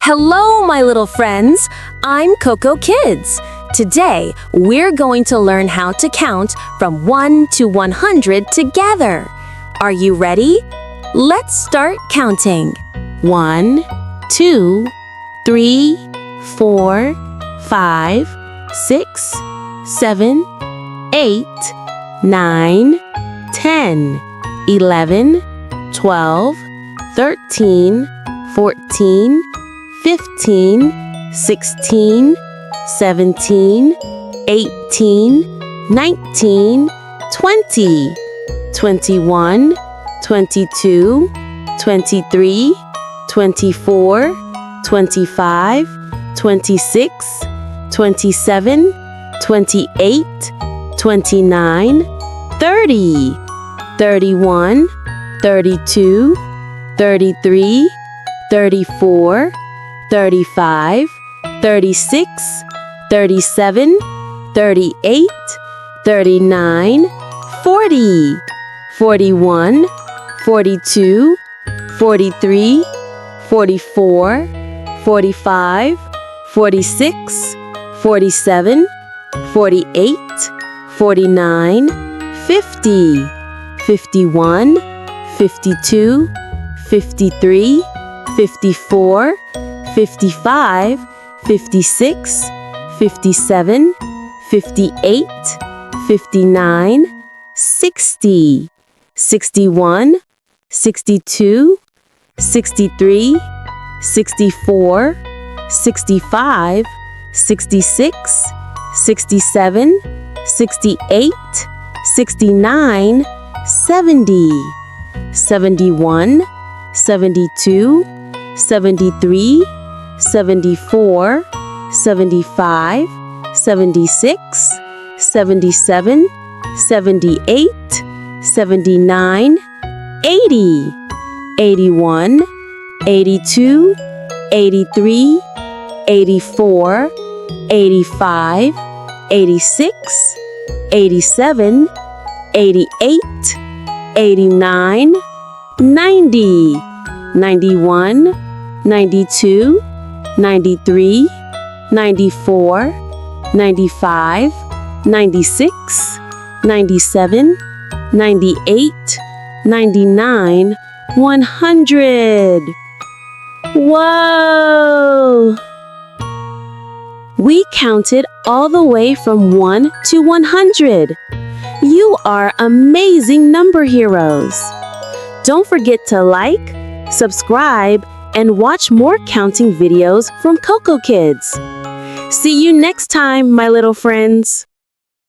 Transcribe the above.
Hello, my little friends. I'm Coco Kids. Today, we're going to learn how to count from 1 to 100 together. Are you ready? Let's start counting. 1, 2, 3, 4, 5, 6, 7, 8, 9, 10, 11, 12, 13, 14, 15, 16, 17, 18, 19, 20, 21, 22, 23, 24, 25, 26, 27, 28, 29, 30, 31, 32, 33, 34, 35, 36, 37, 38, 39, 40, 41, 42, 43, 44, 45, 46, 47, 48, 49, 50, 51, 52, 53, 54, 55, 56, 57, 58, 59, 60, 61, 62, 63, 64, 65, 66, 67, 68, 69, 70, 71, 72, 73, 74, 75, 76, 77, 78, 79, 80, 81, 82, 83, 84, 85, 86, 87, 88, 89, 90, 91, 92, 93, 94, 95, 96, 97, 98, 99, 100. Whoa! We counted all the way from 1 to 100. You are amazing number heroes. Don't forget to like, subscribe, and watch more counting videos from Coco Kids. See you next time, my little friends.